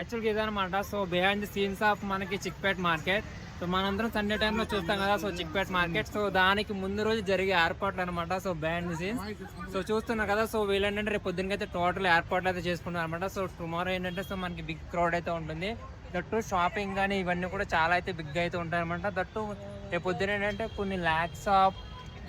యాక్చువల్గా ఇదనమాట. So behind the scenes of మనకి చిక్పేట్ మార్కెట్. సో మనందరం సండే టైంలో చూస్తాం కదా. సో చిక్పేట్ మార్కెట్, సో దానికి ముందు రోజు జరిగే ఏర్పాట్లు అనమాట. So behind the scenes so చూస్తున్నారు కదా. సో వీళ్ళేంటంటే రేపు పొద్దునకైతే టోటల్ ఏర్పాట్లు అయితే చేసుకుంటారు అనమాట. సో టుమారో ఏంటంటే సో మనకి బిగ్ క్రౌడ్ అయితే ఉంటుంది. దట్టు షాపింగ్ కానీ ఇవన్నీ కూడా చాలా అయితే బిగ్ అయితే ఉంటాయి అనమాట. దట్టు రేపు పొద్దున ఏంటంటే కొన్ని ల్యాక్స్ ఆఫ్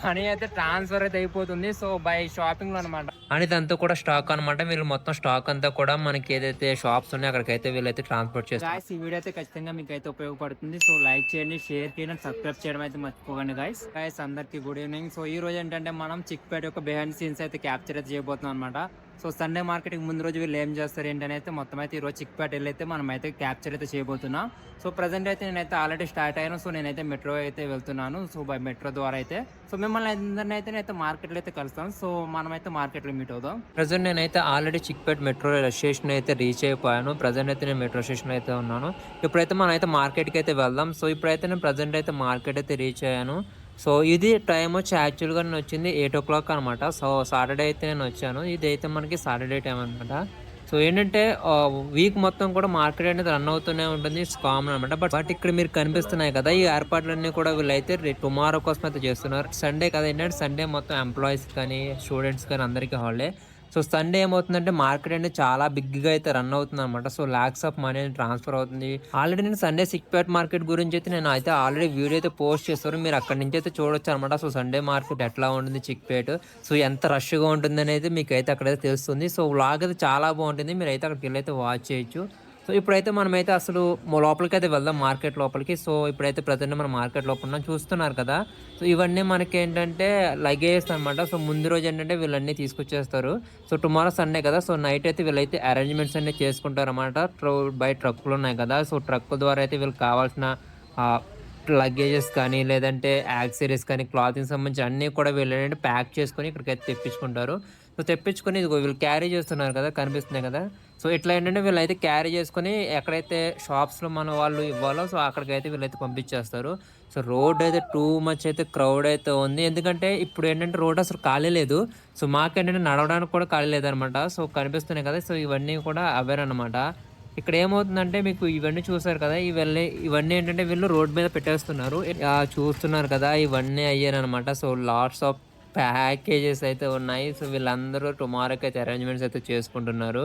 మనీ అయితే ట్రాన్స్ఫర్ అయితే అయిపోతుంది. సో బై షాపింగ్ లో అనమాట. అండ్ ఇదంతా కూడా స్టాక్ అనమాట. వీళ్ళు మొత్తం స్టాక్ అంతా కూడా మనకి ఏదైతే షాప్స్ ఉన్నాయో అక్కడికైతే వీళ్ళైతే ట్రాన్స్పోర్ట్ చేస్తారు. గాయస్, ఈ వీడియో అయితే ఖచ్చితంగా మీకు అయితే ఉపయోగపడుతుంది. సో లైక్ చేయండి, షేర్ చేయండి, సబ్స్క్రైబ్ చేయడం అయితే మర్చిపోకండి గైస్. గైస్ అందరికి గుడ్ ఈవినింగ్. సో ఈ రోజు ఏంటంటే మనం చిక్పేట యొక్క బిహైండ్ సీన్స్ అయితే క్యాప్చర్ అయితే చేయబోతున్నాం అనమాట. సో సండే మార్కెట్ ముందు రోజు వీళ్ళు ఏం చేస్తారు ఏంటని అయితే మొత్తం అయితే ఈ రోజు చిక్పేట వెళ్ళైతే మనం అయితే క్యాప్చర్ అయితే చేయబోతున్నాం. సో ప్రజెంట్ అయితే నేనైతే ఆల్రెడీ స్టార్ట్ అయ్యాను. సో నేనైతే మెట్రో అయితే వెళ్తున్నాను. సో బై మెట్రో ద్వారా అయితే సో మిమ్మల్ని అందరినీ అయితే నేనైతే మార్కెట్లో అయితే కలుస్తాను. సో మనమైతే మార్కెట్లో మీట్ అవుదాం. ప్రజెంట్ నేనైతే ఆల్రెడీ చిక్పేట్ మెట్రో స్టేషన్ అయితే రీచ్ అయిపోయాను. ప్రజెంట్ అయితే నేను మెట్రో స్టేషన్ అయితే ఉన్నాను. ఇప్పుడైతే మనం అయితే మార్కెట్కి అయితే వెళ్దాం. సో ఇప్పుడైతే నేను ప్రజెంట్ అయితే మార్కెట్ అయితే రీచ్ అయ్యాను. సో ఇది టైం వచ్చి యాక్చువల్గా నేను వచ్చింది 8 o'clock అనమాట. సో సాటర్డే అయితే నేను వచ్చాను. ఇది అయితే మనకి సాటర్డే టైం అనమాట. సో ఏంటంటే వీక్ మొత్తం కూడా మార్కెట్ అనేది రన్ అవుతూనే ఉంటుంది, కామన్ అనమాట. బట్ ఇక్కడ మీరు కనిపిస్తున్నాయి కదా, ఈ ఏర్పాట్లన్నీ కూడా వీళ్ళైతే టుమారో కోసం అయితే చేస్తున్నారు. సండే కదా, ఏంటంటే సండే మొత్తం ఎంప్లాయీస్ కానీ స్టూడెంట్స్ కానీ అందరికీ హాలిడే. సో సండే ఏమవుతుందంటే మార్కెట్ అనేది చాలా బిగ్గా అయితే రన్ అవుతుంది అనమాట. So lakhs of money transfer అవుతుంది. ఆల్రెడీ నేను సండే చిక్పేట్ మార్కెట్ గురించి అయితే నేను అయితే ఆల్రెడీ వీడియో అయితే పోస్ట్ చేస్తారు. మీరు అక్కడి నుంచి అయితే చూడొచ్చు అనమాట. సో సండే మార్కెట్ ఎట్లా ఉంటుంది చిక్పేట్, సో ఎంత రష్గా ఉంటుంది అనేది మీకు అయితే అక్కడైతే తెలుస్తుంది. సో వ్లాగ్ అయితే చాలా బాగుంటుంది, మీరు అయితే అక్కడికి వెళ్ళి అయితే వాచ్ చేయొచ్చు. సో ఇప్పుడైతే మనమైతే అసలు లోపలికి అయితే వెళ్దాం, మార్కెట్ లోపలికి. సో ఇప్పుడైతే ప్రజెంట్ మనం మార్కెట్ లోపల ఉన్నాం, చూస్తున్నారు కదా. సో ఇవన్నీ మనకి ఏంటంటే లగేజ్ అనమాట. సో ముందు రోజు ఏంటంటే వీళ్ళన్నీ తీసుకొచ్చేస్తారు. సో టుమారో సండే కదా, సో నైట్ అయితే వీళ్ళైతే అరేంజ్మెంట్స్ అన్నీ చేసుకుంటారు అనమాట. బై ట్రక్కులు ఉన్నాయి కదా, సో ట్రక్ ద్వారా అయితే వీళ్ళకి కావాల్సిన లగేజెస్ కానీ లేదంటే యాక్సెసరీస్ కానీ క్లాతింగ్ సంబంధించి అన్నీ కూడా వీళ్ళు ప్యాక్ చేసుకొని ఇక్కడికైతే తెప్పించుకుంటారు. సో తెప్పించుకొని ఇదిగో వీళ్ళు క్యారీ చేస్తున్నారు కదా, కనిపిస్తున్నాయి కదా. సో ఇట్లా ఏంటంటే వీళ్ళైతే క్యారీ చేసుకొని ఎక్కడైతే షాప్స్లో మన వాళ్ళు ఇవ్వాలో సో అక్కడికైతే వీళ్ళైతే పంపించేస్తారు. సో రోడ్ అయితే టూ మచ్ అయితే క్రౌడ్ అయితే ఉంది, ఎందుకంటే ఇప్పుడు ఏంటంటే రోడ్ అసలు ఖాళీ లేదు. సో మాకేంటంటే నడవడానికి కూడా ఖాళీ లేదనమాట. సో కనిపిస్తున్నాయి కదా, సో ఇవన్నీ కూడా అవేరనమాట. ఇక్కడ ఏమవుతుందంటే మీకు ఇవన్నీ చూసారు కదా, ఇవన్నీ ఏంటంటే వీళ్ళు రోడ్ మీద పెట్టేస్తున్నారు. చూస్తున్నారు కదా, ఇవన్నీ అయ్యారనమాట. సో లాట్స్ ఆఫ్ ప్యాకేజెస్ అయితే ఉన్నాయి. సో వీళ్ళందరూ టుమారోకి అయితే అరేంజ్మెంట్స్ అయితే చేసుకుంటున్నారు.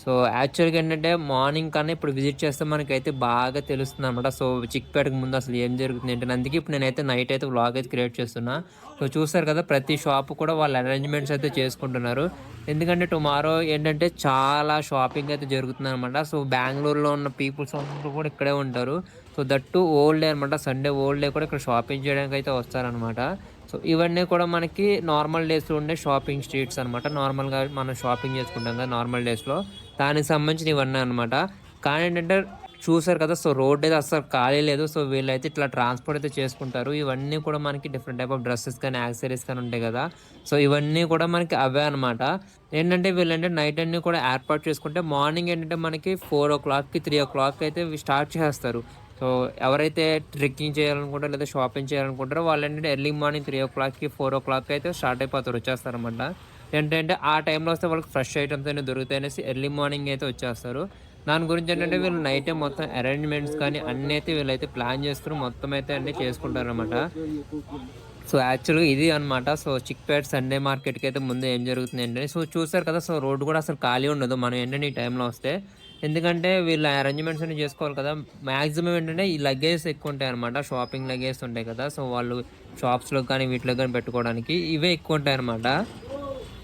సో యాక్చువల్గా ఏంటంటే మార్నింగ్ కన్నా ఇప్పుడు విజిట్ చేస్తే మనకైతే బాగా తెలుస్తుంది అనమాట. సో చిక్పేటకు ముందు అసలు ఏం జరుగుతుంది ఏంటంటే, అందుకే ఇప్పుడు నేనైతే నైట్ అయితే వ్లాగ్ అయితే క్రియేట్ చేస్తున్నా. సో చూసారు కదా, ప్రతి షాప్ కూడా వాళ్ళ అరేంజ్మెంట్స్ అయితే చేసుకుంటున్నారు. ఎందుకంటే టుమారో ఏంటంటే చాలా షాపింగ్ అయితే జరుగుతుంది అనమాట. సో బెంగళూరులో ఉన్న పీపుల్స్ అందరూ కూడా ఇక్కడే ఉంటారు. సో దట్టు ఓల్డ్ డే అనమాట, సండే ఓల్డ్ డే కూడా ఇక్కడ షాపింగ్ చేయడానికి అయితే వస్తారనమాట. సో ఇవన్నీ కూడా మనకి నార్మల్ డేస్లో ఉండే షాపింగ్ స్ట్రీట్స్ అనమాట. నార్మల్గా మనం షాపింగ్ చేసుకుంటాం కదా నార్మల్ డేస్లో, దానికి సంబంధించిన ఇవన్నీ అనమాట. కానీ ఏంటంటే చూసారు కదా, సో రోడ్ అయితే అసలు ఖాళీ లేదు. సో వీళ్ళైతే ఇట్లా ట్రాన్స్పోర్ట్ అయితే చేసుకుంటారు. ఇవన్నీ కూడా మనకి డిఫరెంట్ టైప్ ఆఫ్ డ్రెస్సెస్ కానీ యాక్సెసరీస్ కానీ ఉంటాయి కదా. సో ఇవన్నీ కూడా మనకి అవే అనమాట. ఏంటంటే వీళ్ళంటే నైట్ అన్నీ కూడా ఏర్పాటు చేసుకుంటే మార్నింగ్ ఏంటంటే మనకి 4 o'clockకి 3 o'clock అయితే స్టార్ట్ చేస్తారు. సో ఎవరైతే ట్రెక్కింగ్ చేయాలనుకుంటారో లేదా షాపింగ్ చేయాలనుకుంటారో వాళ్ళు ఏంటంటే ఎర్లీ మార్నింగ్ 3 o'clockకి 4 o'clock అయితే స్టార్ట్ అయిపోతారు, వచ్చేస్తారనమాట. ఏంటంటే ఆ టైంలో వస్తే వాళ్ళకి ఫ్రెష్ ఐటమ్స్ అయినా దొరుకుతాయి అనేసి ఎర్లీ మార్నింగ్ అయితే వచ్చేస్తారు. దాని గురించి ఏంటంటే వీళ్ళు నైటే మొత్తం అరేంజ్మెంట్స్ కానీ అన్నీ అయితే వీళ్ళైతే ప్లాన్ చేసుకుని మొత్తం అయితే అన్నీ చేసుకుంటారనమాట. సో యాక్చువల్గా ఇది అనమాట. సో చిక్పేట్ సండే మార్కెట్కి అయితే ముందు ఏం జరుగుతుంది ఏంటంటే, సో చూసారు కదా, సో రోడ్డు కూడా అసలు ఖాళీ ఉండదు మనం ఏంటంటే ఈ టైంలో వస్తే. ఎందుకంటే వీళ్ళ అరేంజ్మెంట్స్ అన్ని చేసుకోవాలి కదా. మ్యాక్సిమం ఏంటంటే ఈ లగేజ్ ఎక్కువ ఉంటాయి అనమాట, షాపింగ్ లగేజ్ ఉంటాయి కదా. సో వాళ్ళు షాప్స్లో కానీ వీటిలో కానీ పెట్టుకోవడానికి ఇవే ఎక్కువ ఉంటాయి అనమాట.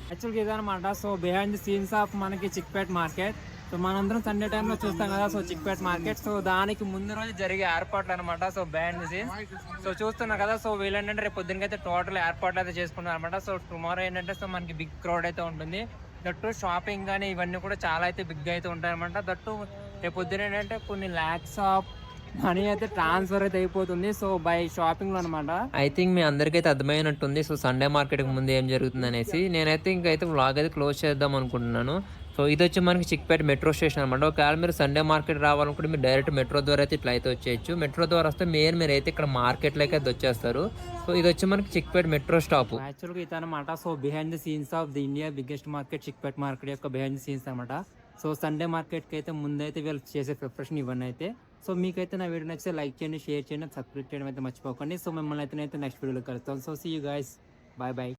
యాక్చువల్గా ఇదనమాట. So behind the scenes of మనకి చిక్పేట్ మార్కెట్. సో మనందరం సండే టైంలో చూస్తాం కదా. సో చిక్పేట్ మార్కెట్, సో దానికి ముందు రోజు జరిగే ఏర్పాట్లు అనమాట. So behind the scenes so చూస్తున్నారు కదా. సో వీళ్ళంటే రేపు పొద్దునకైతే టోటల్ ఏర్పాట్లు అయితే చేసుకున్నారు అనమాట. సో టుమారో ఏంటంటే సో మనకి బిగ్ క్రౌడ్ అయితే ఉంటుంది. దట్టు షాపింగ్ కానీ ఇవన్నీ కూడా చాలా అయితే బిగ్ అయితే ఉంటాయి అనమాట. దట్టు రేపు పొద్దున ఏంటంటే కొన్ని ల్యాక్స్ ఆఫ్ మనీ అయితే ట్రాన్స్ఫర్ అయితే అయిపోతుంది. సో బై షాపింగ్ లో అనమాట. ఐ థింక్ మీ అందరికైతే అర్థమైనట్టుంది సో సండే మార్కెట్కి ముందు ఏం జరుగుతుంది అనేసి. నేనైతే ఇంకైతే వ్లాగ్ అయితే క్లోజ్ చేద్దాం అనుకుంటున్నాను. సో ఇది వచ్చి మనకి చిక్పేట మెట్రో స్టేషన్ అనమాట. ఒకవేళ మీరు సండే మార్కెట్ రావాలనుకుంటే మీరు డైరెక్ట్ మెట్రో ద్వారా అయితే ఇట్లా అయితే వచ్చేయచ్చు. మెట్రో ద్వారా వస్తే మీరు అయితే ఇక్కడ మార్కెట్లోకి అయితే వచ్చేస్తారు. సో ఇది వచ్చి మనకి చిక్పేట మెట్రో స్టాప్. యాక్చువల్గా ఇది అనమాట. So behind the scenes of the India biggest market Chickpet market యొక్క బిహైండ్ ది సీన్స్ అనమాట. సో సండే మార్కెట్కి అయితే ముందైతే వీళ్ళు చేసే ప్రిపరేషన్ ఇవన్నీ అయితే. సో మీకైతే నా వీడియో నచ్చితే లైక్ చేయండి, షేర్ చేయండి, సబ్స్క్రైబ్ చేయడం అయితే మర్చిపోకండి. సో మిమ్మల్ని అయితే నెక్స్ట్ వీడియోలో కలుస్తాం. So see you guys, bye bye.